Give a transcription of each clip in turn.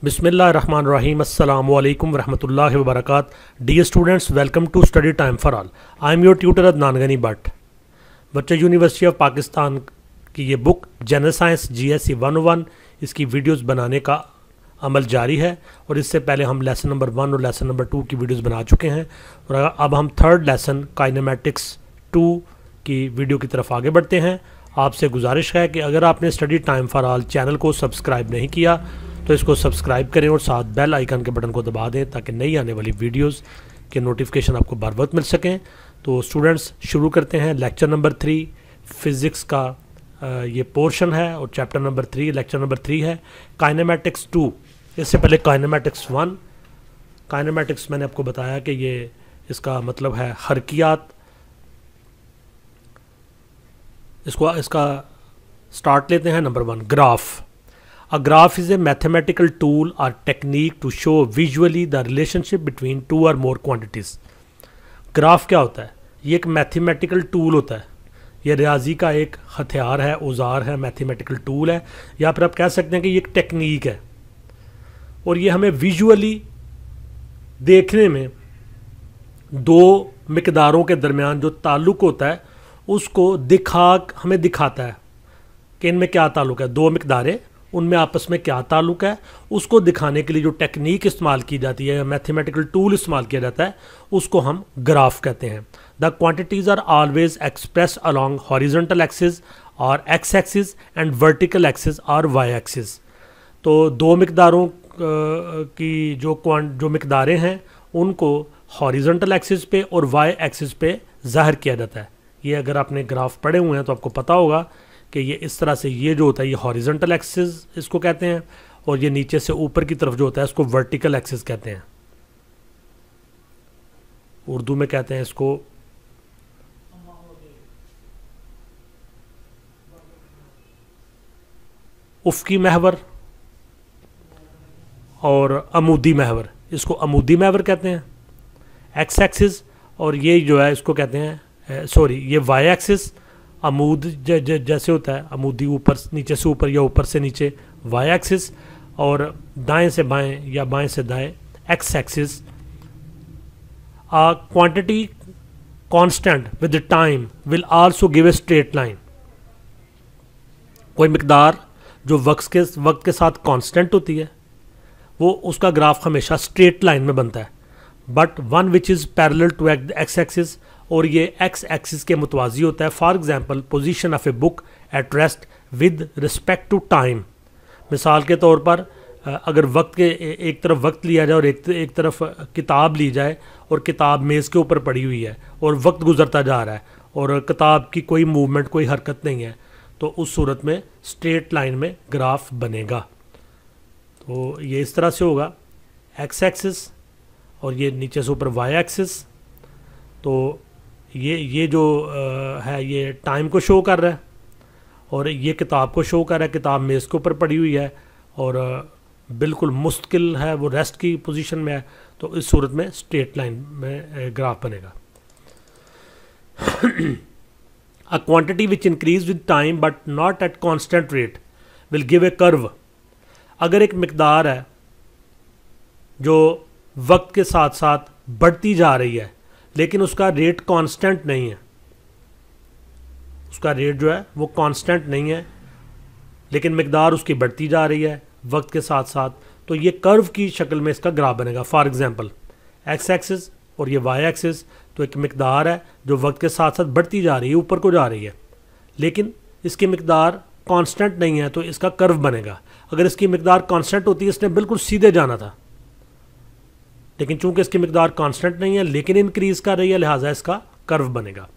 Bismillahirrahmanirrahim. Assalamu alaikum warahmatullahi wabarakatuh. Dear students, welcome to Study Time for All. I am your tutor Adnan Ghani Bhatt. बच्चे university of Pakistan की ये book general science GSE 101 इसकी videos बनाने का अमल जारी है और इससे पहले हम लेसन नंबर 1 और लेसन नंबर 2 की वीडियोस बना चुके हैं और अब हम थर्ड लेसन काइनेमेटिक्स 2 की वीडियो की तरफ आगे बढ़ते हैं। आपसे गुजारिश है कि अगर आपने study time for all channel को सब्सक्राइब नहीं किया तो इसको सब्सक्राइब करें और साथ बेल आइकन के बटन को दबा दें ताकि नई आने वाली वीडियोस के नोटिफिकेशन आपको बर वक्त मिल सकें। तो स्टूडेंट्स शुरू करते हैं। लेक्चर नंबर 3 फिज़िक्स का ये पोर्शन है और चैप्टर नंबर 3 लेक्चर नंबर 3 है काइनेमेटिक्स 2। इससे पहले काइनेमेटिक्स 1, काइनेमेटिक्स मैंने आपको बताया कि ये इसका मतलब है हरकियात। इसका स्टार्ट लेते हैं। Number 1 graph. A graph is a mathematical tool or technique to show visually the relationship between two or more quantities. Graph क्या होता है? ये एक मैथमेटिकल टूल होता है। ये रियाजी का एक हथियार है, औजार है, मैथमेटिकल टूल है, या फिर आप कह सकते हैं कि ये एक टेक्निक है और ये हमें विजुअली देखने में दो मिकदारों के दरमियान जो ताल्लुक होता है उसको हमें दिखाता है कि इनमें क्या ताल्लुक है। दो मिकदारें, उनमें आपस में क्या ताल्लुक है, उसको दिखाने के लिए जो टेक्निक इस्तेमाल की जाती है या मैथमेटिकल टूल इस्तेमाल किया जाता है उसको हम ग्राफ कहते हैं। The quantities are always express along horizontal axis और x axis and vertical axis और वाई एक्सिस। तो दो मिकदारों की जो मिकदारें हैं उनको हॉरिजॉन्टल एक्सिस पे और वाई एक्सिस पे ज़ाहिर किया जाता है। ये अगर आपने ग्राफ पढ़े हुए हैं तो आपको पता होगा कि ये इस तरह से ये जो होता है ये हॉरिजॉन्टल एक्सिस इसको कहते हैं और ये नीचे से ऊपर की तरफ जो होता है इसको वर्टिकल एक्सिस कहते हैं। उर्दू में कहते हैं इसको उफ़क़ी महवर और अमूदी महवर। इसको अमूदी महवर कहते हैं एक्स एक्सिस, और ये जो है इसको कहते हैं ये वाई एक्सिस। अमूद जैसे होता है अमूदी, ऊपर नीचे से ऊपर या ऊपर से नीचे वाई एक्सिस, और दाएं से बाएं या बाएं से दाएं x axis. Quantity constant with time will also give a straight line. कोई मिकदार जो वक्त के साथ कांस्टेंट होती है वो उसका ग्राफ हमेशा स्ट्रेट लाइन में बनता है, but one which is parallel to X axis, और ये एक्स एक्सिस के मुतवाज़ी होता है। For example position of a book at rest with respect to time. मिसाल के तौर पर अगर वक्त के एक तरफ वक्त लिया जाए और एक तरफ किताब ली जाए और किताब मेज़ के ऊपर पड़ी हुई है और वक्त गुजरता जा रहा है और किताब की कोई मूवमेंट, कोई हरकत नहीं है, तो उस सूरत में स्ट्रेट लाइन में ग्राफ बनेगा। तो ये इस तरह से होगा एक्स एक्सिस और ये नीचे से ऊपर वाई एक्सिस। तो ये जो है ये टाइम को शो कर रहा है और ये किताब को शो कर रहा है। किताब मेज़ के ऊपर पड़ी हुई है और बिल्कुल मुस्तकिल है, वो रेस्ट की पोजीशन में है, तो इस सूरत में स्ट्रेट लाइन में ग्राफ बनेगा। A quantity which increase with time but not at constant rate will give a curve. अगर एक मिकदार है जो वक्त के साथ साथ बढ़ती जा रही है लेकिन उसका रेट कांस्टेंट नहीं है, उसका रेट जो है वो कांस्टेंट नहीं है लेकिन मिकदार उसकी बढ़ती जा रही है वक्त के साथ साथ, तो ये कर्व की शक्ल में इसका ग्राफ बनेगा। फॉर एग्जांपल एक्स एक्सिस और ये वाई एक्सिस, तो एक मिकदार है जो वक्त के साथ साथ बढ़ती जा रही है, ऊपर को जा रही है, लेकिन इसकी मिकदार कांस्टेंट नहीं है तो इसका कर्व बनेगा। अगर इसकी मिकदार कांस्टेंट होती है इसने बिल्कुल सीधे जाना था, लेकिन चूंकि इसकी मिकदार कांस्टेंट नहीं है लेकिन इंक्रीज कर रही है, लिहाजा इसका कर्व बनेगा।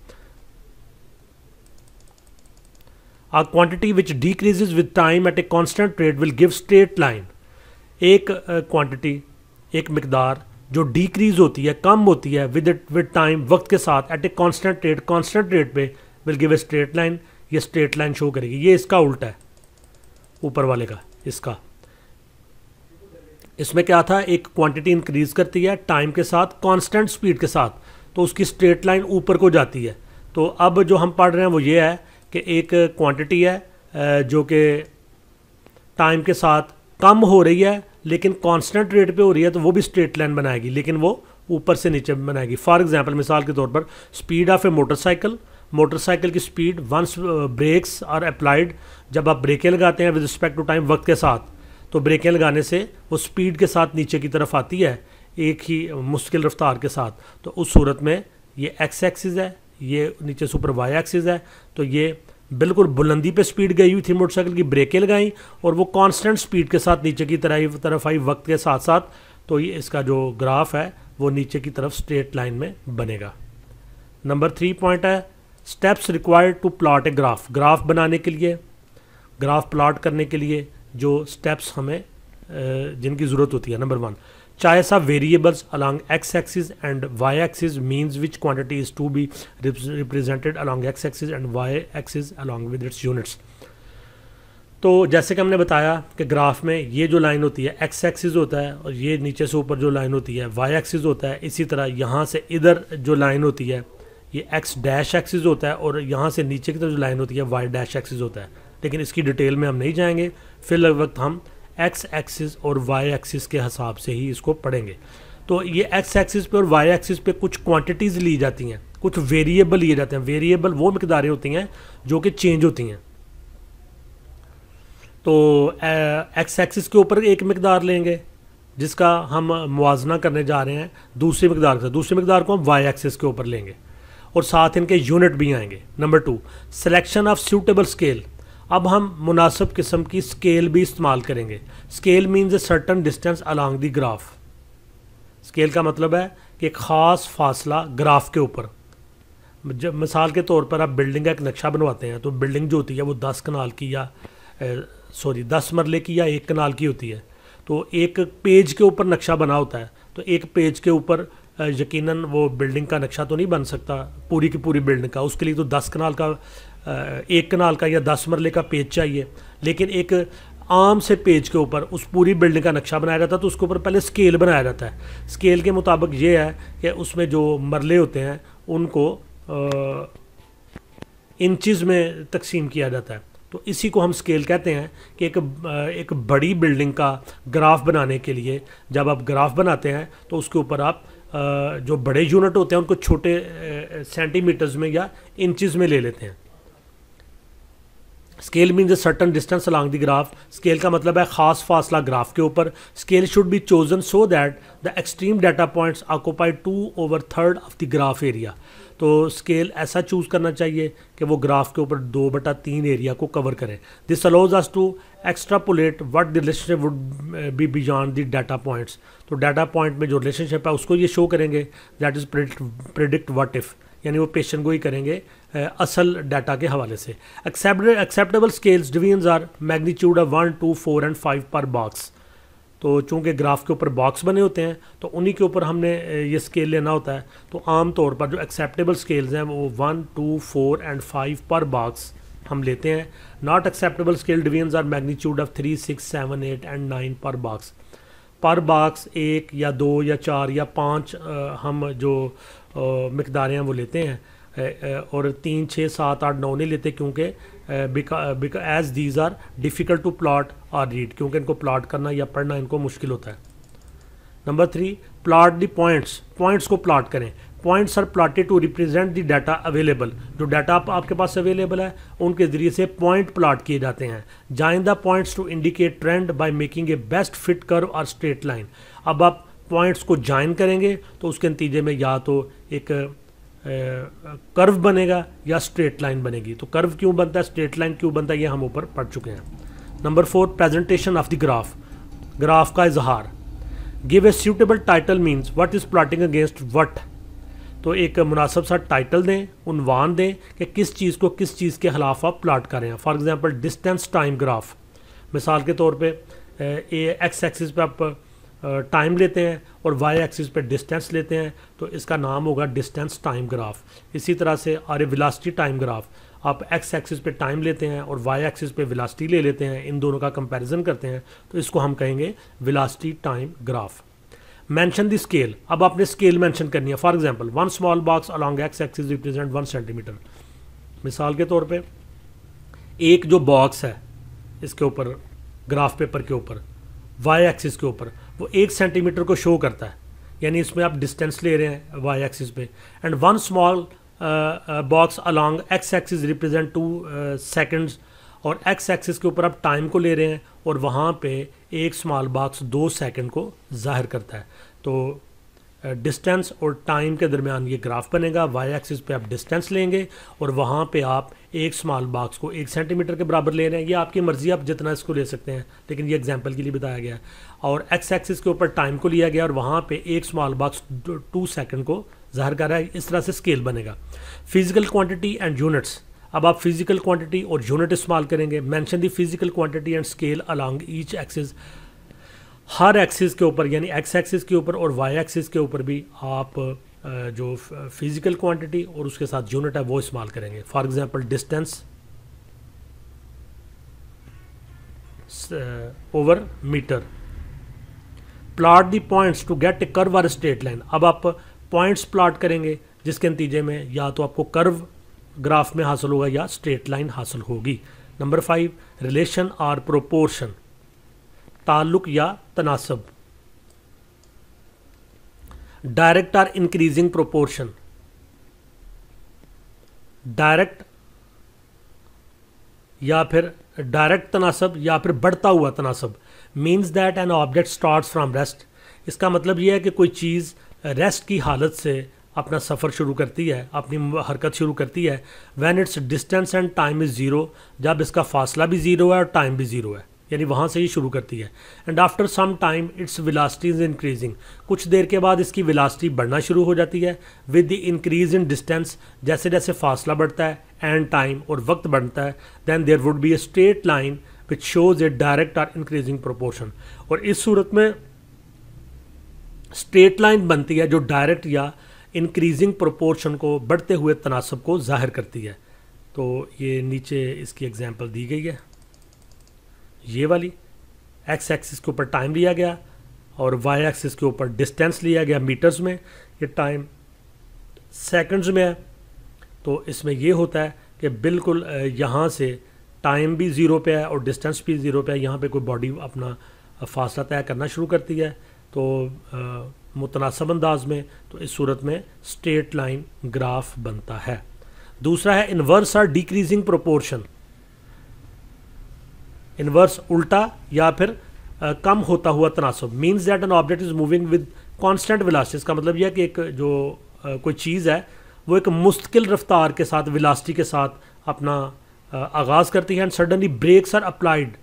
A quantity which decreases with time at a constant rate will give straight line. एक क्वांटिटी, एक मिकदार जो डिक्रीज होती है, कम होती है विद टाइम, वक्त के साथ, एट ए कांस्टेंट रेट पे will give a straight line. ये स्ट्रेट लाइन शो करेगी। ये इसका उल्टा है ऊपर वाले का। इसमें क्या था, एक क्वांटिटी इंक्रीज करती है टाइम के साथ कांस्टेंट स्पीड के साथ, तो उसकी स्ट्रेट लाइन ऊपर को जाती है। तो अब जो हम पढ़ रहे हैं वो ये है कि एक क्वांटिटी है जो कि टाइम के साथ कम हो रही है लेकिन कांस्टेंट रेट पे हो रही है तो वो भी स्ट्रेट लाइन बनाएगी, लेकिन वो ऊपर से नीचे बनाएगी। फॉर एग्जांपल, मिसाल के तौर पर स्पीड ऑफ ए मोटरसाइकिल की speed once brakes are applied, जब आप ब्रेकें लगाते हैं विद रिस्पेक्ट टू टाइम, वक्त के साथ, तो ब्रेकें लगाने से वो स्पीड के साथ नीचे की तरफ आती है एक ही मुश्किल रफ्तार के साथ। तो उस सूरत में ये एक्स एक्सिस है, ये नीचे से ऊपर वाई एक्सिस है, तो ये बिल्कुल बुलंदी पे स्पीड गई हुई थी मोटरसाइकिल की, ब्रेकें लगाई और वो कांस्टेंट स्पीड के साथ नीचे की तरफ आई वक्त के साथ साथ, तो ये इसका जो ग्राफ है वो नीचे की तरफ स्ट्रेट लाइन में बनेगा। नंबर 3 पॉइंट है steps required to plot a graph. Graph बनाने के लिए, ग्राफ प्लॉट करने के लिए जो स्टेप्स हमें जिनकी ज़रूरत होती है। Number 1, choice of variables along x-axis and y-axis means which quantity is to be represented along x-axis and y-axis along with its units। तो जैसे कि हमने बताया कि ग्राफ में ये जो लाइन होती है एक्स एक्सिस होता है और ये नीचे से ऊपर जो लाइन होती है वाई एक्सिस होता है। इसी तरह यहाँ से इधर जो लाइन होती है ये एक्स डैश एक्सिस होता है और यहाँ से नीचे की तरफ जो लाइन होती है वाई डैश एक्सिस होता है। लेकिन इसकी डिटेल में हम नहीं जाएंगे, फिर वक्त हम एक्स एक्सिस और वाई एक्सिस के हिसाब से ही इसको पढ़ेंगे। तो ये एक्स एक्सिस पे और वाई एक्सिस पे कुछ क्वांटिटीज़ ली जाती हैं, कुछ वेरिएबल लिए जाते हैं। वेरिएबल वो मिकदारें होती हैं जो कि चेंज होती हैं। तो एक्स एक्सिस के ऊपर एक मिकदार लेंगे जिसका हम मुआजना करने जा रहे हैं दूसरी मिकदार के साथ, दूसरी मिकदार को हम वाई एक्सिस के ऊपर लेंगे और साथ इनके यूनिट भी आएंगे। Number 2, selection of suitable scale. अब हम मुनासिब किस्म की स्केल भी इस्तेमाल करेंगे। Scale means a certain distance along the graph. Scale का मतलब है कि एक ख़ास फासला ग्राफ के ऊपर। जब मिसाल के तौर पर आप बिल्डिंग का एक नक्शा बनवाते हैं तो बिल्डिंग जो होती है वो 10 कनाल की या 10 मरले की या 1 कनाल की होती है। तो एक पेज के ऊपर नक्शा बना होता है, तो एक पेज के ऊपर यकीनन वो बिल्डिंग का नक्शा तो नहीं बन सकता पूरी की पूरी बिल्डिंग का। उसके लिए तो 10 कनाल का 1 कनाल का या 10 मरले का पेज चाहिए। लेकिन एक आम से पेज के ऊपर उस पूरी बिल्डिंग का नक्शा बनाया जाता है तो उसके ऊपर पहले स्केल बनाया जाता है। स्केल के मुताबिक ये है कि उसमें जो मरले होते हैं उनको इंचज़ में तकसीम किया जाता है। तो इसी को हम स्केल कहते हैं कि एक बड़ी बिल्डिंग का ग्राफ बनाने के लिए जब आप ग्राफ बनाते हैं तो उसके ऊपर आप जो बड़े यूनिट होते हैं उनको छोटे सेंटीमीटर्स में या इंचज़ में ले लेते हैं। Scale means a certain distance along the graph. Scale का मतलब है ख़ास फासला ग्राफ के ऊपर। Scale should be chosen so that the extreme data points occupy 2/3 of the graph area. तो स्केल ऐसा चूज़ करना चाहिए कि वो ग्राफ के ऊपर 2/3 एरिया को कवर करें। This allows us to extrapolate what the relationship would be beyond the data points. तो डाटा पॉइंट में जो रिलेशनशिप है उसको ये शो करेंगे, that is predict what if, यानी वो पेशन गोई करेंगे असल डाटा के हवाले से। Acceptable scales divisions are magnitude of 1, 2, 4 and 5 पर बॉक्स। तो चूँकि ग्राफ के ऊपर बॉक्स बने होते हैं तो उन्हीं के ऊपर हमने ये स्केल लेना होता है। तो आम तौर पर जो एक्सेप्टेबल स्केल्स हैं वो 1, 2, 4 and 5 पर बॉक्स हम लेते हैं। Not acceptable scale divisions are magnitude of 3, 6, 7, 8 and 9 पर बॉक्स। पर बॉक्स 1 या 2 या 4 या 5 हम जो मिकदारें हैं वो लेते हैं और 3, 6, 7, 8, 9 नहीं लेते क्योंकि as these are difficult to plot or read, क्योंकि इनको प्लॉट करना या पढ़ना इनको मुश्किल होता है। नंबर 3, प्लॉट द पॉइंट्स को प्लॉट करें। Points are plotted to represent the data available. जो डाटा आपके पास अवेलेबल है उनके ज़रिए से पॉइंट प्लॉट किए जाते हैं। Join the points to indicate trend by making a best fit curve or straight line. अब आप पॉइंट्स को ज्वाइन करेंगे तो उसके नतीजे में या तो एक कर्व बनेगा या स्ट्रेट लाइन बनेगी। तो कर्व क्यों बनता है, स्ट्रेट लाइन क्यों बनता है, ये हम ऊपर पढ़ चुके हैं। Number 4, presentation of the graph. Graph का इजहार। Give a suitable title means what is plotting against what. तो एक मुनासिब सा टाइटल दें, उन्वान दें कि किस चीज़ को किस चीज़ के खिलाफ आप प्लॉट कर रहे हैं। For example distance time graph. मिसाल के तौर पे एक्स एक्सिस पे आप टाइम लेते हैं और वाई एक्सिस पे डिस्टेंस लेते हैं तो इसका नाम होगा डिस्टेंस टाइम ग्राफ। इसी तरह से और वेलोसिटी टाइम ग्राफ, आप एक्स एक्सिस पे टाइम लेते हैं और वाई एक्सिस पे वेलोसिटी ले लेते हैं, इन दोनों का कंपैरिजन करते हैं तो इसको हम कहेंगे velocity time graph. Mention the scale. अब आपने स्केल मेंशन करनी है। For example 1 small box along x axis represent 1 centimetre. मिसाल के तौर पे एक जो बॉक्स है इसके ऊपर ग्राफ पेपर के ऊपर वाई एक्सिस के ऊपर, वो 1 सेंटीमीटर को शो करता है, यानी इसमें आप डिस्टेंस ले रहे हैं वाई एक्सिस पे। And one small box along x axis represent 2 seconds, और एक्स एक्सिस के ऊपर आप टाइम को ले रहे हैं और वहाँ पे एक स्मॉल बॉक्स 2 सेकंड को जाहिर करता है। तो डिस्टेंस और टाइम के दरमियान ये ग्राफ बनेगा। वाई एक्सिस पे आप डिस्टेंस लेंगे और वहाँ पे आप एक स्मॉल बॉक्स को 1 सेंटीमीटर के बराबर ले रहे हैं, ये आपकी मर्जी, आप जितना इसको ले सकते हैं, लेकिन ये एग्जांपल के लिए बताया गया है। और एक्स एक्सिस के ऊपर टाइम को लिया गया और वहाँ पे एक स्मॉल बॉक्स 2 सेकंड को जाहिर कर रहा है। इस तरह से स्केल बनेगा। फिजिकल क्वांटिटी एंड यूनिट्स, अब आप फिजिकल क्वांटिटी और यूनिट इस्तेमाल करेंगे। Mention the physical quantity and scale along each axis, her axis के ऊपर यानी एक्स एक्सिस के ऊपर और वाई एक्सिस के ऊपर भी आप जो फिजिकल क्वांटिटी और उसके साथ यूनिट है वो इस्तेमाल करेंगे। For example distance over meter. Plot the points to get a curve or straight line, अब आप पॉइंट्स प्लॉट करेंगे जिसके नतीजे में या तो आपको कर्व ग्राफ में हासिल होगा या स्ट्रेट लाइन हासिल होगी। नंबर 5, रिलेशन और प्रोपोर्शन, ताल्लुक या तनासब। डायरेक्ट और इंक्रीजिंग प्रोपोर्शन, डायरेक्ट या फिर डायरेक्ट तनासब या फिर बढ़ता हुआ तनासब। Means that an object starts from rest, इसका मतलब यह है कि कोई चीज़ रेस्ट की हालत से अपना सफ़र शुरू करती है, अपनी हरकत शुरू करती है। When it's distance and time is zero, जब इसका फासला भी ज़ीरो है और टाइम भी ज़ीरो है, यानी वहाँ से ही शुरू करती है। And after some time its velocity is increasing, कुछ देर के बाद इसकी वेलोसिटी बढ़ना शुरू हो जाती है। With the increase in distance, जैसे जैसे फासला बढ़ता है एंड टाइम और वक्त बढ़ता है, then there would be a straight line which shows a direct और इंक्रीजिंग प्रोपोर्शन। और इस सूरत में स्ट्रेट लाइन बनती है जो डायरेक्ट या इंक्रीजिंग प्रोपोर्शन को, बढ़ते हुए तनासब को जाहिर करती है। तो ये नीचे इसकी एग्जांपल दी गई है, ये वाली एक्स एक्सिस के ऊपर टाइम लिया गया और वाई एक्सिस के ऊपर डिस्टेंस लिया गया मीटर्स में, ये टाइम सेकंड्स में है। तो इसमें ये होता है कि बिल्कुल यहाँ से टाइम भी ज़ीरो पे है और डिस्टेंस भी ज़ीरो पे है, यहाँ पे कोई बॉडी अपना फासला तय करना शुरू करती है तो मुतनासब अंदाज में, तो इस सूरत में स्ट्रेट लाइन ग्राफ बनता है। दूसरा है इन्वर्स और डिक्रीजिंग प्रोपोर्शन। इन्वर्स उल्टा या फिर कम होता हुआ तनासब। Means that an object is moving with constant velocity, इसका मतलब यह है कि एक जो कोई चीज़ है वो एक मुस्तकिल रफ्तार के साथ, वेलोसिटी के साथ अपना आगाज़ करती है। And suddenly brakes are applied,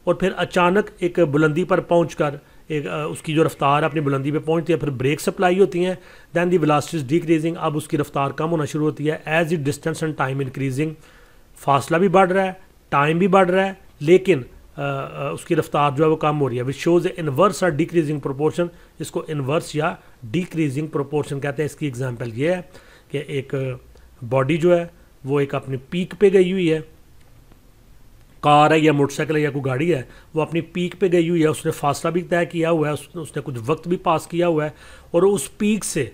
और फिर अचानक एक बुलंदी पर पहुंचकर एक उसकी जो रफ्तार अपनी बुलंदी पे पहुंचती है, फिर ब्रेक्स अप्लाई होती हैं। Then the velocity is decreasing, अब उसकी रफ्तार कम होना शुरू होती है। As it distance and time increasing, फासला भी बढ़ रहा है, टाइम भी बढ़ रहा है, लेकिन उसकी रफ्तार जो है वो कम हो रही है। विच शोज इन्वर्स और डिक्रीजिंग प्रोपोर्शन, इसको इन्वर्स या डिक्रीजिंग प्रोपोर्शन कहते हैं। इसकी एग्जांपल ये है कि एक बॉडी जो है वो एक अपनी पीक पे गई हुई है, कार है या मोटरसाइकिल है या कोई गाड़ी है, वो अपनी पीक पे गई हुई है, उसने फासला भी तय किया हुआ है, उसने कुछ वक्त भी पास किया हुआ है, और उस पीक से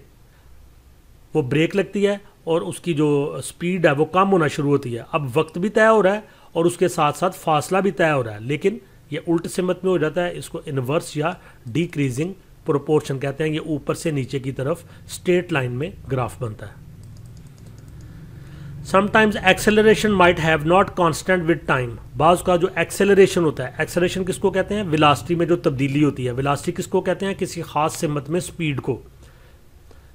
वो ब्रेक लगती है और उसकी जो स्पीड है वो कम होना शुरू होती है। अब वक्त भी तय हो रहा है और उसके साथ साथ फासला भी तय हो रहा है, लेकिन ये उल्ट सिमत में हो जाता है। इसको इन्वर्स या डिक्रीजिंग प्रोपोर्शन कहते हैं। ये ऊपर से नीचे की तरफ स्ट्रेट लाइन में ग्राफ बनता है। Sometimes acceleration might have not constant with time, बाज़ का जो एक्सेलरेशन होता है, एक्सेलरेशन किसको कहते हैं? वेलोसिटी में जो तब्दीली होती है। वेलोसिटी किसको कहते हैं? किसी खास सिमत में स्पीड को।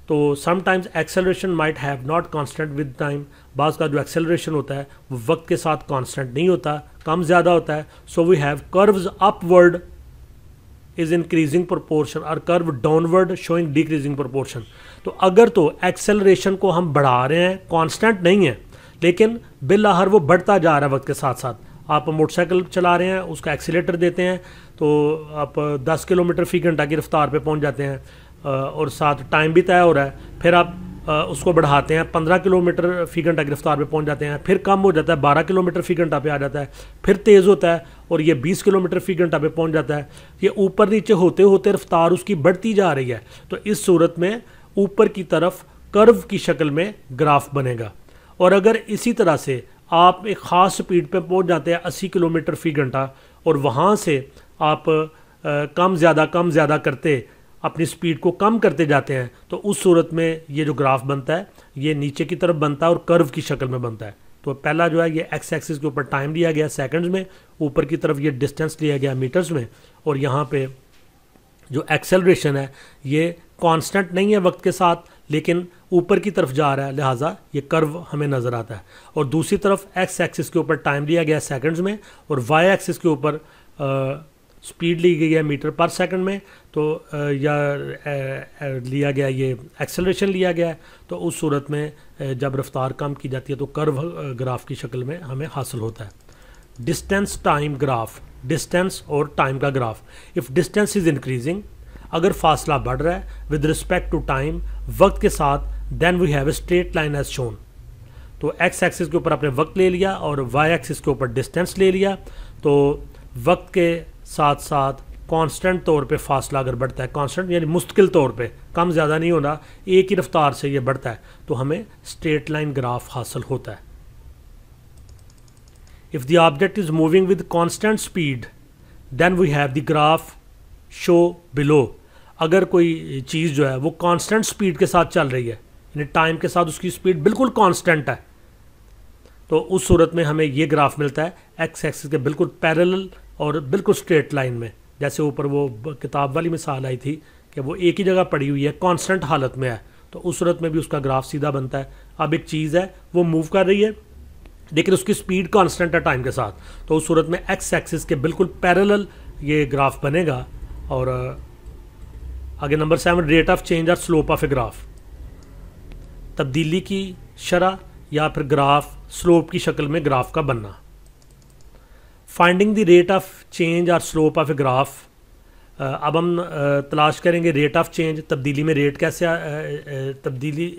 तो sometimes acceleration might have not constant with time, बाज़ का जो एक्सेलरेशन होता है वो वक्त के साथ कांस्टेंट नहीं होता, कम ज़्यादा होता है। So we have curves upward is increasing proportion और curve downward showing decreasing proportion. तो अगर तो एक्सेलरेशन को हम बढ़ा रहे हैं, कांस्टेंट नहीं है, लेकिन बिल्लाहर वो बढ़ता जा रहा है वक्त के साथ साथ। आप मोटरसाइकिल चला रहे हैं, उसका एक्सीलेटर देते हैं तो आप 10 किलोमीटर फी घंटा की रफ्तार पे पहुंच जाते हैं और साथ टाइम भी तय हो रहा है। फिर आप उसको बढ़ाते हैं, 15 किलोमीटर फी घंटा की रफ्तार पे पहुंच जाते हैं, फिर कम हो जाता है, 12 किलोमीटर फी घंटा पे आ जाता है, फिर तेज़ होता है और ये 20 किलोमीटर फी घंटा पे पहुंच जाता है। ये ऊपर नीचे होते होते रफ्तार उसकी बढ़ती जा रही है। तो इस सूरत में ऊपर की तरफ कर्व की शक्ल में ग्राफ बनेगा। और अगर इसी तरह से आप एक ख़ास स्पीड पे पहुंच जाते हैं 80 किलोमीटर फी घंटा और वहाँ से आप कम ज़्यादा करते अपनी स्पीड को कम करते जाते हैं, तो उस सूरत में ये जो ग्राफ बनता है ये नीचे की तरफ बनता है और कर्व की शक्ल में बनता है। तो पहला जो है ये एक्स एक्सिस के ऊपर टाइम लिया गया सेकंड्स में, ऊपर की तरफ ये डिस्टेंस लिया गया मीटर्स में, और यहाँ पे जो एक्सेलरेशन है ये कांस्टेंट नहीं है वक्त के साथ, लेकिन ऊपर की तरफ जा रहा है, लिहाजा ये कर्व हमें नज़र आता है। और दूसरी तरफ एक्स एक्सिस के ऊपर टाइम लिया गया सेकंड्स में, और वाई एक्सिस के ऊपर स्पीड ली गई है मीटर पर सेकंड में, तो लिया गया ये एक्सेलरेशन लिया गया है। तो उस सूरत में जब रफ्तार कम की जाती है तो कर्व ग्राफ की शक्ल में हमें हासिल होता है। डिस्टेंस टाइम ग्राफ, डिस्टेंस और टाइम का graph. If distance is increasing, अगर फासला बढ़ रहा है विद रिस्पेक्ट टू टाइम, वक्त के साथ, then we have a straight line as shown. तो एक्स एक्सिस के ऊपर आपने वक्त ले लिया और वाई एक्सिस के ऊपर डिस्टेंस ले लिया, तो वक्त के साथ साथ कांस्टेंट तौर पे फासला अगर बढ़ता है, कांस्टेंट यानी मुस्तकिल तौर पे, कम ज़्यादा नहीं होना, एक ही रफ्तार से ये बढ़ता है, तो हमें स्ट्रेट लाइन ग्राफ हासिल होता है। If the object is moving with constant speed then we have the graph show below. अगर कोई चीज़ जो है वो कांस्टेंट स्पीड के साथ चल रही है, यानी टाइम के साथ उसकी स्पीड बिल्कुल कांस्टेंट है, तो उस सूरत में हमें ये ग्राफ मिलता है एक्स एक्सिस के बिल्कुल पैरेलल और बिल्कुल स्ट्रेट लाइन में। जैसे ऊपर वो किताब वाली मिसाल आई थी कि वो एक ही जगह पड़ी हुई है, कांस्टेंट हालत में है, तो उस सूरत में भी उसका ग्राफ सीधा बनता है। अब एक चीज़ है वो मूव कर रही है लेकिन उसकी स्पीड कांस्टेंट है टाइम के साथ, तो उस सूरत में एक्स एक्सिस के बिल्कुल पैरेलल ये ग्राफ बनेगा। और आगे नंबर 7, रेट ऑफ चेंज और स्लोप ऑफ ए ग्राफ। तब्दीली की शरह या फिर ग्राफ स्लोप की शक्ल में ग्राफ का बनना। Finding the rate of change और स्लोप ऑफ ए ग्राफ। अब हम तलाश करेंगे रेट ऑफ चेंज, तब्दीली में रेट कैसे तब्दीली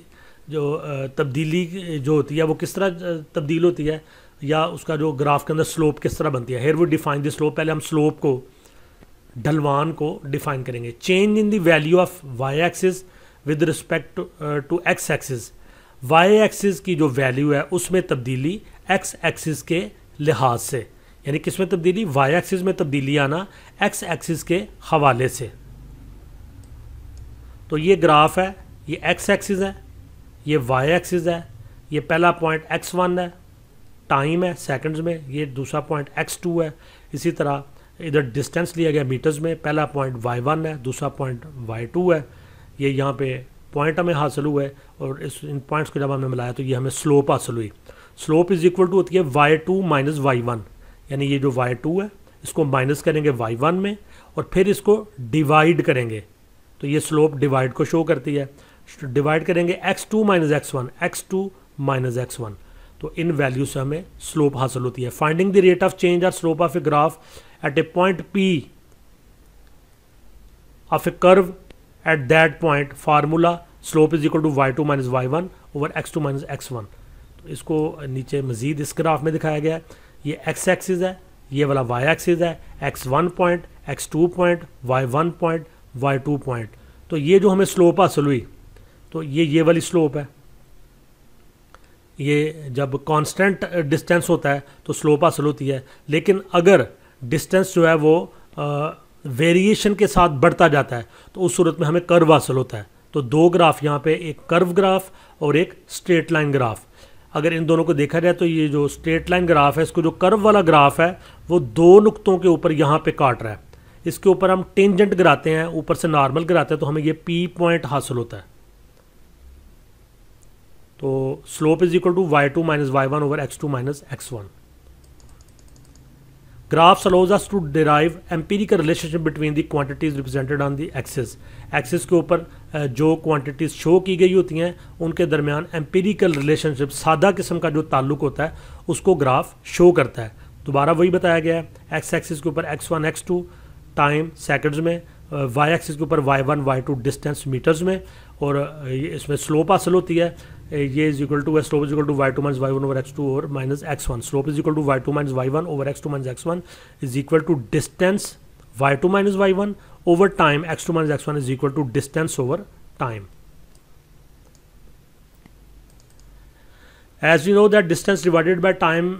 जो होती है वो किस तरह तब्दील होती है, या उसका जो ग्राफ के अंदर स्लोप किस तरह बनती है। हेयर वो डिफाइन द स्लोप, पहले हम स्लोप को, ढलवान को डिफाइन करेंगे। Change in the value of Y axis with respect to X axis. Y axis की जो वैल्यू है उसमें तब्दीली एक्स एक्सिस के लिहाज से, यानी किस में तब्दीली, वाई एक्सिस में तब्दीली आना एक्स एक्सिस के हवाले से। तो ये ग्राफ है, ये एक्स एक्सिस है, ये वाई एक्सिस है, ये पहला पॉइंट x1 है, टाइम है सेकंड्स में, ये दूसरा पॉइंट x2 है। इसी तरह इधर डिस्टेंस लिया गया मीटर्स में, पहला पॉइंट y1 है, दूसरा पॉइंट y2 है। ये यहाँ पे पॉइंट हमें हासिल हुआ है, और इन पॉइंट्स को जब हमने मिलाया तो ये हमें स्लोप हासिल हुई। स्लोप इज इक्वल टू होती है y2 माइनस y1, यानी ये जो y2 है इसको माइनस करेंगे y1 में और फिर इसको डिवाइड करेंगे, तो ये स्लोप डिवाइड को शो करती है। डिवाइड करेंगे x2 minus x1, x2 minus x1, तो इन वैल्यू से हमें स्लोप हासिल होती है। Finding the rate of change और slope of a graph at a point P of a curve at that point, formula slope is equal to y2 minus y1 over x2 minus x1। तो इसको नीचे मजीद इस graph में दिखाया गया है। ये x एक्सिस है, ये वाला y एक्सिस है, x1 point, x2 point, y1 point, y2 point. तो ये जो हमें स्लोप हासिल हुई, तो ये वाली स्लोप है। ये जब कांस्टेंट डिस्टेंस होता है तो स्लोप हासिल होती है, लेकिन अगर डिस्टेंस जो है वो वेरिएशन के साथ बढ़ता जाता है तो उस सूरत में हमें कर्व हासिल होता है। तो दो ग्राफ यहाँ पे, एक कर्व ग्राफ और एक स्ट्रेट लाइन ग्राफ। अगर इन दोनों को देखा जाए तो ये जो स्ट्रेट लाइन ग्राफ है, इसको जो कर्व वाला ग्राफ है वो दो नुक्तों के ऊपर यहाँ पे काट रहा है। इसके ऊपर हम टेंजेंट गिराते हैं, ऊपर से नॉर्मल गिराते हैं, तो हमें ये P पॉइंट हासिल होता है। तो slope is equal to y2 minus y1 over x2 minus x1। Graphs allows us to derive empirical relationship between the quantities represented on the axis। Axis के ऊपर जो क्वांटिटीज शो की गई होती हैं उनके दरमियान एम्पिरिकल रिलेशनशिप, सादा किस्म का जो ताल्लुक होता है उसको ग्राफ शो करता है। दोबारा वही बताया गया है, एक्स एक्सिस के ऊपर x1 x2 टाइम सेकंड्स में, वाई एक्सिस के ऊपर y1 y2 डिस्टेंस मीटर्स में, और इसमें स्लोप हासिल होती है। ये is equal to slope is equal to y2 minus y1 over x2 or minus x1। Slope is equal to y2 minus y1 over x2 minus x1 is equal to distance y2 minus y1 over time, x2 minus x1 is equal to distance over time. As we know that distance divided by time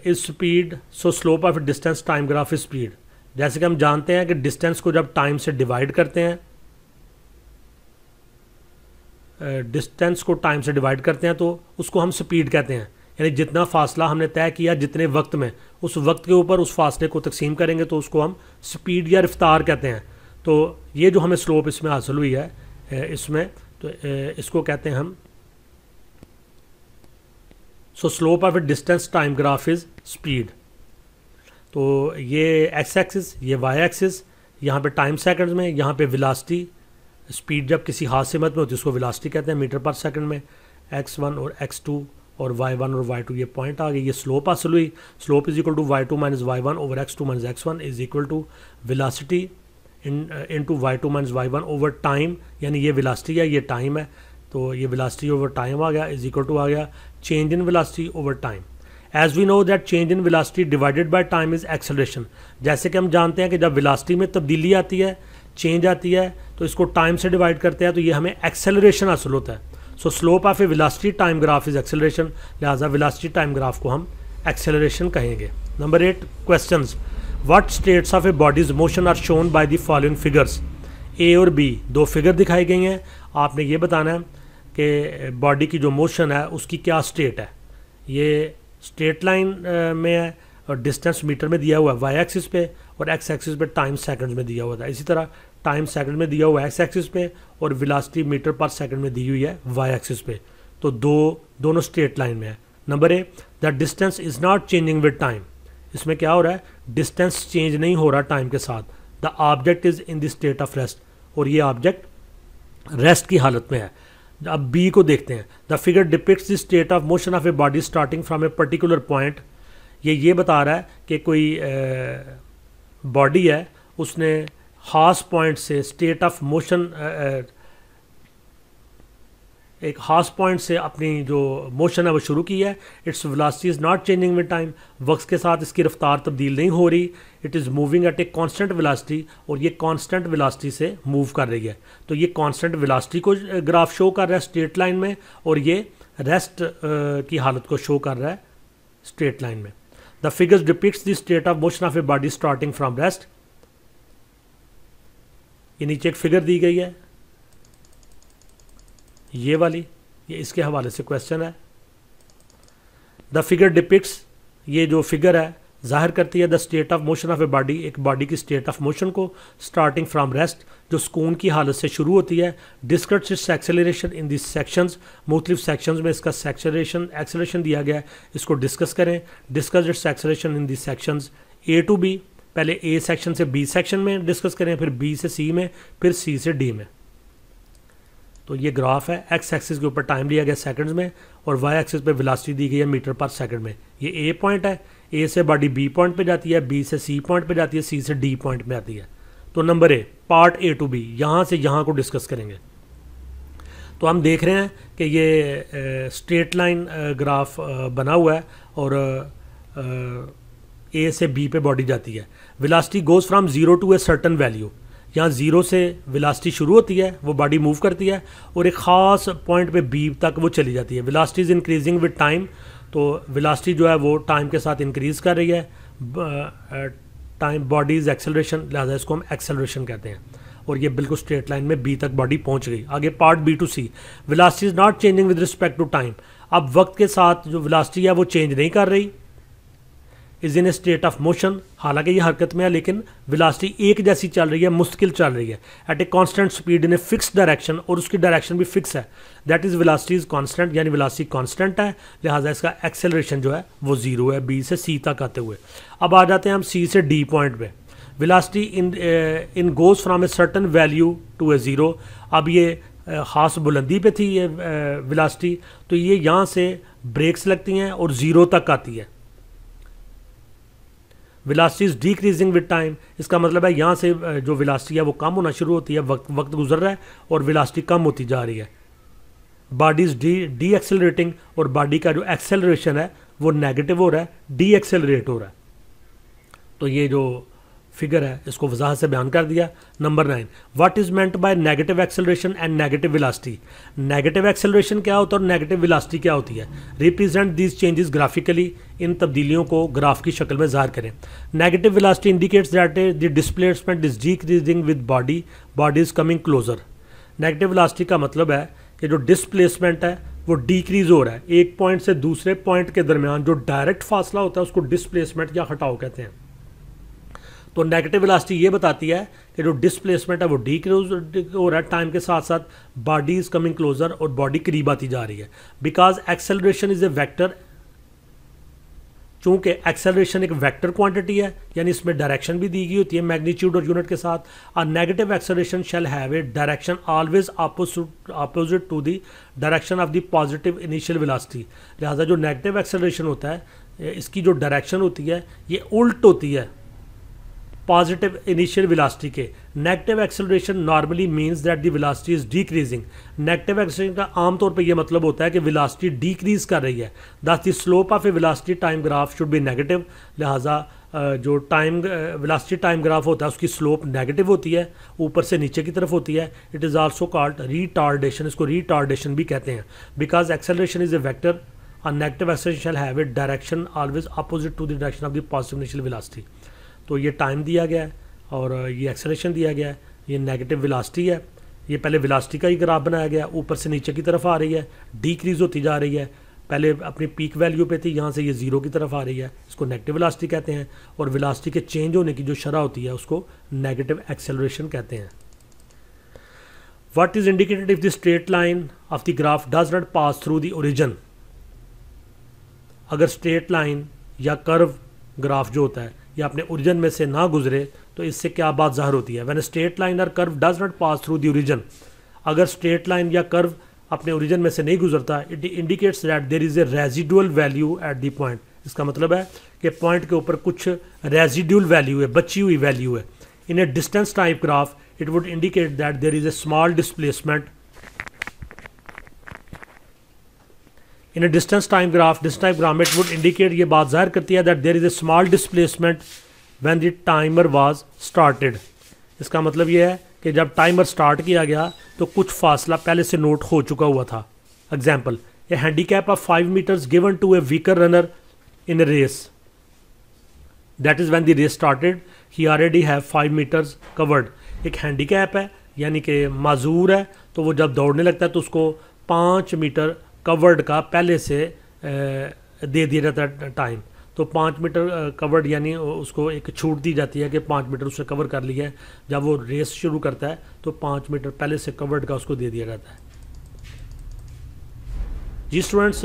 is speed, so slope of a distance time graph is speed. जैसे कि हम जानते हैं कि distance को जब time से divide करते हैं, डिस्टेंस को टाइम से डिवाइड करते हैं तो उसको हम स्पीड कहते हैं। यानी जितना फासला हमने तय किया जितने वक्त में, उस वक्त के ऊपर उस फासले को तकसीम करेंगे तो उसको हम स्पीड या रफ्तार कहते हैं। तो ये जो हमें स्लोप इसमें हासिल हुई है इसमें, तो इसको कहते हैं हम, सो slope of A distance time graph is speed. तो ये एक्स एक्सिस, ये वाई एक्सिस, यहाँ पे टाइम सेकंड्स में, यहाँ पे वेलोसिटी, स्पीड जब किसी हादसे में होती है उसको वेलोसिटी कहते हैं मीटर पर सेकंड में, x1 और x2 और y1 और y2 ये पॉइंट आ गई। ये स्लोप हासिल हुई। Slope is equal to y2 minus y1 over x2 minus x1 is equal to velocity into y2 minus y1 over time, यानी ये वेलोसिटी है, ये टाइम है, तो ये वेलोसिटी ओवर टाइम आ गया इज इक्वल टू आ गया change in velocity over time. As we know that change in velocity divided by time is acceleration. जैसे कि हम जानते हैं कि जब वेलोसिटी में तब्दीली आती है, चेंज आती है, तो इसको टाइम से डिवाइड करते हैं तो ये हमें एक्सेलरेशन हासिल होता है। So slope of a velocity time graph is acceleration, लिहाजा वेलोसिटी टाइम ग्राफ को हम एक्सेलरेशन कहेंगे। Number 8 questions, what states of a body's motion are shown by the following figures. A और बी दो फिगर दिखाई गई हैं, आपने ये बताना है कि बॉडी की जो मोशन है उसकी क्या स्टेट है। ये स्ट्रेट लाइन में है और डिस्टेंस मीटर में दिया हुआ है वाई एक्सिस पे, और एक्स एक्सिस पे टाइम सेकंड में दिया हुआ था। इसी तरह टाइम सेकंड में दिया हुआ है एक्स एक्सिस पे और वेलोसिटी मीटर पर सेकंड में दी हुई है वाई एक्सिस पे। तो दोनों स्ट्रेट लाइन में है। Number A, the distance is not changing with time. इसमें क्या हो रहा है, डिस्टेंस चेंज नहीं हो रहा टाइम के साथ। The object is in the state of rest, और ये ऑब्जेक्ट रेस्ट की हालत में है। अब बी को देखते हैं। The figure depicts the state of motion of a body starting from a particular point. ये बता रहा है कि कोई बॉडी है, उसने हास पॉइंट से स्टेट ऑफ मोशन, एक हास पॉइंट से अपनी जो मोशन है वो शुरू की है। Its velocity is not changing with time, वक्त के साथ इसकी रफ्तार तब्दील नहीं हो रही। It is moving at a constant velocity, और ये कांस्टेंट वेलोसिटी से मूव कर रही है। तो ये कांस्टेंट वेलोसिटी को ग्राफ शो कर रहा है स्ट्रेट लाइन में, और ये रेस्ट की हालत को शो कर रहा है स्ट्रेट लाइन में। The figures depicts the state of motion of a body starting from rest. ये नीचे एक फिगर दी गई है, ये वाली, ये इसके हवाले से क्वेश्चन है। द फिगर डिपिक्ट्स, ये जो फिगर है जाहिर करती है the state of motion of a body, एक बॉडी की स्टेट ऑफ मोशन को स्टार्टिंग फ्रॉम रेस्ट, जो सुकून की हालत से शुरू होती है। Discuss its acceleration in this sections, मुख्तलिफ सेक्शंस में इसका एक्सेलरेशन दिया गया है, इसको डिस्कस करें। Discuss its acceleration in this sections A to B, पहले ए सेक्शन से बी सेक्शन में डिस्कस करें, फिर बी से सी में, फिर सी से डी में। तो ये ग्राफ है, एक्स एक्सिस के ऊपर टाइम लिया गया सेकंड्स में, और वाई एक्सिस पे वेलोसिटी दी गई है मीटर पर सेकंड में। ये ए पॉइंट है, ए से बॉडी बी पॉइंट पे जाती है, बी से सी पॉइंट पे जाती है, सी से डी पॉइंट में आती है। तो number A, part A to B, यहाँ से यहाँ को डिस्कस करेंगे। तो हम देख रहे हैं कि ये स्ट्रेट लाइन ग्राफ बना हुआ है, और ए से बी पे बॉडी जाती है। Velocity goes from 0 to a certain value, यहाँ 0 से वेलोसिटी शुरू होती है, वो बॉडी मूव करती है, और एक ख़ास पॉइंट पे बी तक वो चली जाती है। Velocity is increasing with time, तो वेलोसिटी जो है वो टाइम के साथ इंक्रीज कर रही है। टाइम बॉडी इज एक्सेलरेशन, लिहाजा इसको हम एक्सेलरेशन कहते हैं, और ये बिल्कुल स्ट्रेट लाइन में बी तक बॉडी पहुंच गई। आगे part B to C, velocity is not changing with respect to time. अब वक्त के साथ जो वेलोसिटी है वो चेंज नहीं कर रही। Is in A state of motion, हालांकि ये हरकत में है, लेकिन वेलोसिटी एक जैसी चल रही है, मुस्तकिल चल रही है। At a constant speed in a fix direction, और उसकी डायरेक्शन भी फिक्स है। That is velocity is constant, यानी वेलोसिटी कांस्टेंट है, लिहाजा इसका एक्सेलरेशन जो है वो 0 है बी से सी तक आते हुए। अब आ जाते हैं हम सी से डी पॉइंट पे। Velocity in goes from a certain value to a 0। अब ये खास बुलंदी पे थी ये वेलोसिटी, तो ये यहाँ से ब्रेक्स लगती हैं और 0 तक आती है। Velocity is decreasing with time, इसका मतलब है यहाँ से जो वेलोसिटी है वो कम होना शुरू होती है, वक्त गुजर रहा है और वेलोसिटी कम होती जा रही है। बॉडी इज डी एक्सेलरेटिंग, और बॉडी का जो एक्सेलरेशन है वो नेगेटिव हो रहा है, डी एक्सेलरेट हो रहा है। तो ये जो फिगर है इसको वजाहत से बयान कर दिया। Number 9, what is meant by negative acceleration and negative velocity. Negative acceleration क्या होता है और नेगेटिव वेलोसिटी क्या होती है। रिप्रेजेंट दीज चेंजेस ग्राफिकली, इन तब्दीलियों को ग्राफ की शक्ल में ज़ाहिर करें। Negative velocity indicates that the displacement is decreasing with body is coming closer. Negative velocity का मतलब है कि जो डिस्प्लेसमेंट है वो डिक्रीज हो रहा है, एक पॉइंट से दूसरे पॉइंट के दरमियान जो डायरेक्ट फासला होता है उसको डिस्प्लेसमेंट या हटाव कहते हैं। तो नेगेटिव वेलोसिटी ये बताती है कि जो डिस्प्लेसमेंट है वो डिक्रीज हो रहा है टाइम के साथ साथ, बॉडी इज कमिंग क्लोजर और बॉडी करीब आती जा रही है। Because acceleration is a vector, चूंकि एक्सेलरेशन एक वेक्टर क्वांटिटी है यानी इसमें डायरेक्शन भी दी गई होती है मैग्नीट्यूड और यूनिट के साथ। A negative acceleration shall have a direction always opposite to the direction of the positive initial velocity. लिहाजा जो नेगेटिव एक्सेलरेशन होता है इसकी जो डायरेक्शन होती है ये उल्ट होती है पॉजिटिव इनिशियल वेलोसिटी के। Negative acceleration normally means that the velocity is decreasing. Negative acceleration का आमतौर पे ये मतलब होता है कि वेलोसिटी डिक्रीज कर रही है। दस the slope of a velocity time graph should be negative. लिहाजा जो टाइम वेलोसिटी टाइम ग्राफ होता है उसकी स्लोप नेगेटिव होती है, ऊपर से नीचे की तरफ होती है। It is also called retardation, इसको रिटार्डेशन भी कहते हैं। Because acceleration is a vector, a negative acceleration shall have a direction always opposite to the direction of the positive initial velocity. तो ये टाइम दिया गया है और ये एक्सेलरेशन दिया गया है, ये नेगेटिव वेलोसिटी है। ये पहले वेलोसिटी का ही ग्राफ बनाया गया, ऊपर से नीचे की तरफ आ रही है, डिक्रीज होती जा रही है। पहले अपनी पीक वैल्यू पे थी, यहाँ से ये जीरो की तरफ आ रही है, इसको नेगेटिव वेलोसिटी कहते हैं। और वेलोसिटी के चेंज होने की जो शरह होती है उसको नेगेटिव एक्सेलरेशन कहते हैं। What is indicated if the straight line of the graph does not pass through the origin. अगर स्ट्रेट लाइन या कर्व ग्राफ जो होता है या अपने ओरिजिन में से ना गुजरे तो इससे क्या बात ज़ाहिर होती है। When straight line or curve does not pass through the origin, अगर स्ट्रेट लाइन या कर्व अपने ओरिजिन में से नहीं गुजरता, it indicates that there is a residual value at the point. इसका मतलब है कि पॉइंट के ऊपर कुछ रेजिडुअल वैल्यू है, बची हुई वैल्यू है। In a distance type graph it would indicate that there is a small displacement. In a distance time graph में इट वुड इंडिकेट, ये बात जाहिर करती है that there is a small displacement when the timer was started. इसका मतलब ये है कि जब टाइमर स्टार्ट किया गया तो कुछ फासला पहले से नोट हो चुका हुआ था। Example, a handicap of 5 meters given to a weaker runner in a race, that is when the race started he already have 5 meters covered. एक हैंडीकैप है यानी कि माजूर है, तो वो जब दौड़ने लगता है तो उसको 5 मीटर कवर्ड का पहले से दे दिया जाता है टाइम। तो 5 मीटर कवर्ड यानी उसको एक छूट दी जाती है कि 5 मीटर उसने कवर कर लिया है। जब वो रेस शुरू करता है तो 5 मीटर पहले से कवर्ड का उसको दे दिया जाता है। जी स्टूडेंट्स,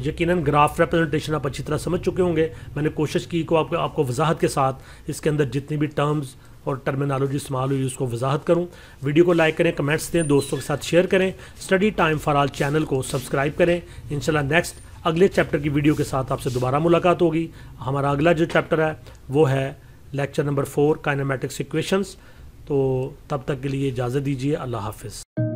यकीनन ग्राफ रिप्रेजेंटेशन आप अच्छी तरह समझ चुके होंगे। मैंने कोशिश की को आपको वजाहत के साथ इसके अंदर जितनी भी टर्म्स और टर्मिनोलॉजी इस्तेमाल हुई उसको वजाहत करूं। वीडियो को लाइक करें, कमेंट्स दें, दोस्तों के साथ शेयर करें। Study time for all channel को सब्सक्राइब करें। इंशाल्लाह नेक्स्ट अगले चैप्टर की वीडियो के साथ आपसे दोबारा मुलाकात होगी। हमारा अगला जो चैप्टर है वो है लेक्चर नंबर 4 काइनेमेटिक्स इक्वेशंस। तो तब तक के लिए इजाज़त दीजिए। अल्लाह हाफिज़।